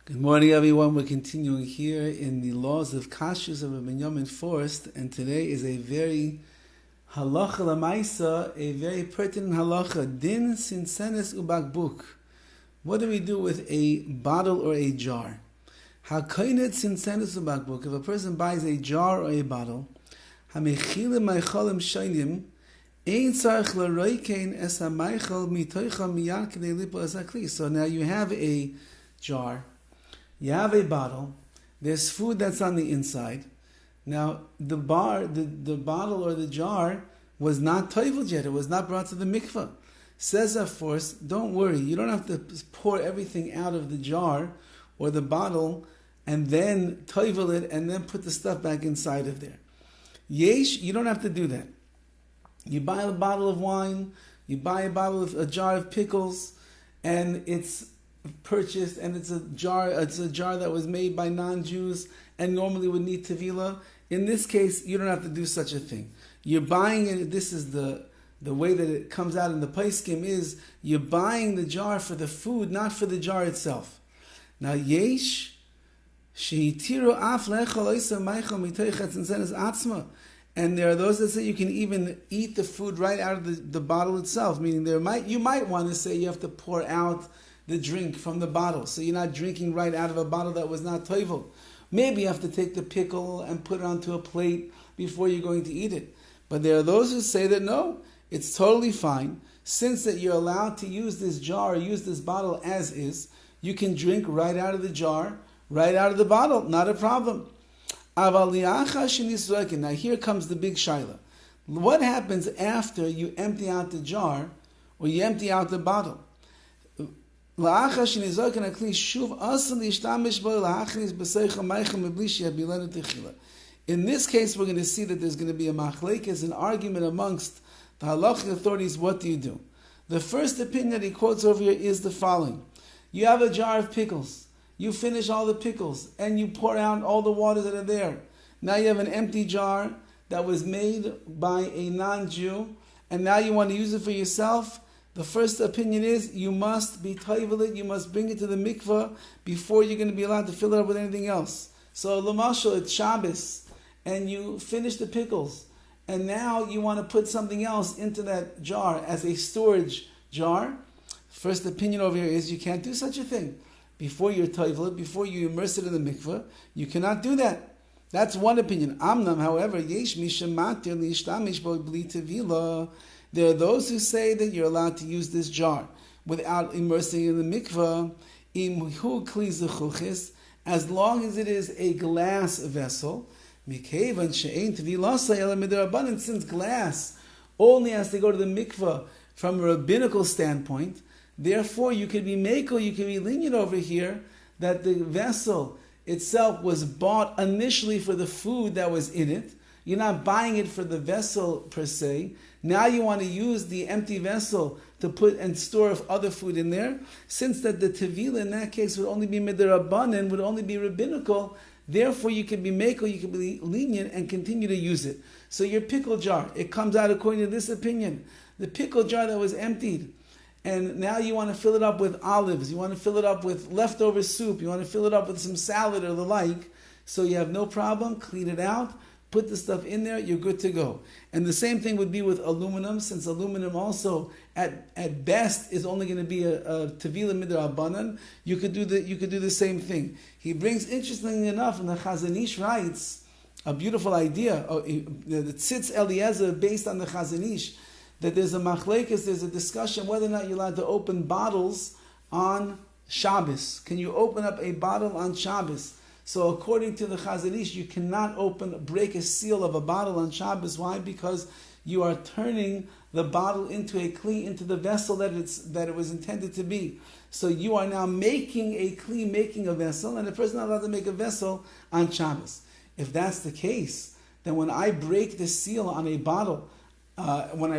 Good morning, everyone. We're continuing here in the laws of KASHRUS of Rabbi Binyamin Forst, and today is a very halacha lamaisa, a very pertinent halacha. Din sinsenes ubakbuk. What do we do with a bottle or a jar? Hakainet sinsenes ubakbuk. If a person buys a jar or a bottle, hamechilim meichalim shainim, ein tzarich l'roikein es hameichal mitoicha miyad k'dei lipo es hakli. So now you have a jar. You have a bottle. There's food that's on the inside. Now, the bottle or the jar was not toivel yet. It was not brought to the mikveh. Says of course, don't worry. You don't have to pour everything out of the jar or the bottle and then toivel it and then put the stuff back inside of there. Yesh, you don't have to do that. You buy a bottle of wine, you buy a jar of pickles, and it's purchased, and it's a jar that was made by non-Jews and normally would need tevilah. In this case, you don't have to do such a thing. You're buying it. This is the way that it comes out in the paiskim is you're buying the jar for the food, not for the jar itself. Now, yesh shehitiru af lechol oisa meichel mitoichet zinsenes atzma. And there are those that say you can even eat the food right out of the bottle itself, meaning you might want to say you have to pour out the drink from the bottle. So you're not drinking right out of a bottle that was not toivel. Maybe you have to take the pickle and put it onto a plate before you're going to eat it. But there are those who say that no, it's totally fine. Since that you're allowed to use this jar or use this bottle as is, you can drink right out of the jar, right out of the bottle, not a problem. Now here comes the big shaila. What happens after you empty out the jar or you empty out the bottle? In this case, we're going to see that there's going to be a machlekes, an argument amongst the halachic authorities. What do you do? The first opinion that he quotes over here is the following. You have a jar of pickles. You finish all the pickles, and you pour out all the waters that are there. Now you have an empty jar that was made by a non-Jew, and now you want to use it for yourself. The first opinion is you must be toivel it, you must bring it to the mikveh before you're going to be allowed to fill it up with anything else. So l'mashal, it's Shabbos, and you finish the pickles, and now you want to put something else into that jar as a storage jar. First opinion over here is you can't do such a thing. Before you toivel it, before you immerse it in the mikveh, you cannot do that. That's one opinion. Amnam, however, yesh mishamatir li'ishtamish bo bli tevilah. There are those who say that you're allowed to use this jar without immersing it in the mikveh, as long as it is a glass vessel. Since glass only has to go to the mikveh from a rabbinical standpoint, therefore you can be makor, you can be lenient over here that the vessel itself was bought initially for the food that was in it. You're not buying it for the vessel per se. Now you want to use the empty vessel to put and store other food in there. Since that the tevilah in that case would only be midirabanan, would only be rabbinical, therefore you can be makor, you can be lenient and continue to use it. So your pickle jar, it comes out according to this opinion. The pickle jar that was emptied, and now you want to fill it up with olives, you want to fill it up with leftover soup, you want to fill it up with some salad or the like, so you have no problem, clean it out, put the stuff in there, you're good to go. And the same thing would be with aluminum, since aluminum also at best is only going to be a tevilah midrabanan. You could do the same thing. He brings, interestingly enough, and the Chazon Ish writes a beautiful idea. The Tzitz Eliezer based on the Chazon Ish, that there's a machlekes, there's a discussion whether or not you're allowed to open bottles on Shabbos. Can you open up a bottle on Shabbos? So according to the Chazon Ish, you cannot break a seal of a bottle on Shabbos. Why? Because you are turning the bottle into a kli, into the vessel that it was intended to be. So you are now making a kli, making a vessel, and a person is not allowed to make a vessel on Shabbos. If that's the case, then when I break the seal on a bottle, even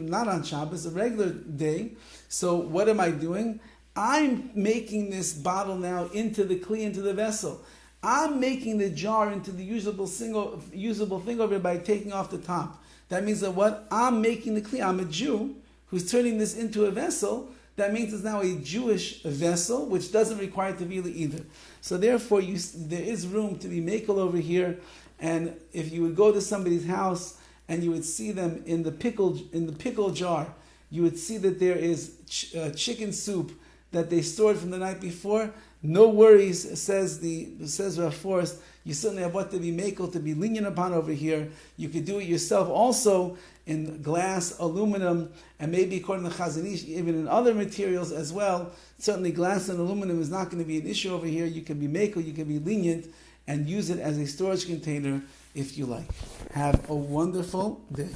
not on Shabbos, a regular day, so what am I doing? I'm making this bottle now into the kli, into the vessel. I'm making the jar into the usable thing over here by taking off the top. That means that what? I'm making the kli. I'm a Jew who's turning this into a vessel. that means it's now a Jewish vessel, which doesn't require tevila either. So therefore, there is room to be makel over here. And if you would go to somebody's house and you would see them in the pickle jar, you would see that there is chicken soup that they stored from the night before. No worries, says Rav Forrest. You certainly have what to be makel, to be lenient upon over here. You could do it yourself also in glass, aluminum, and maybe according to Chazon Ish, even in other materials as well. Certainly glass and aluminum is not going to be an issue over here. You can be makel, you can be lenient, and use it as a storage container if you like. Have a wonderful day.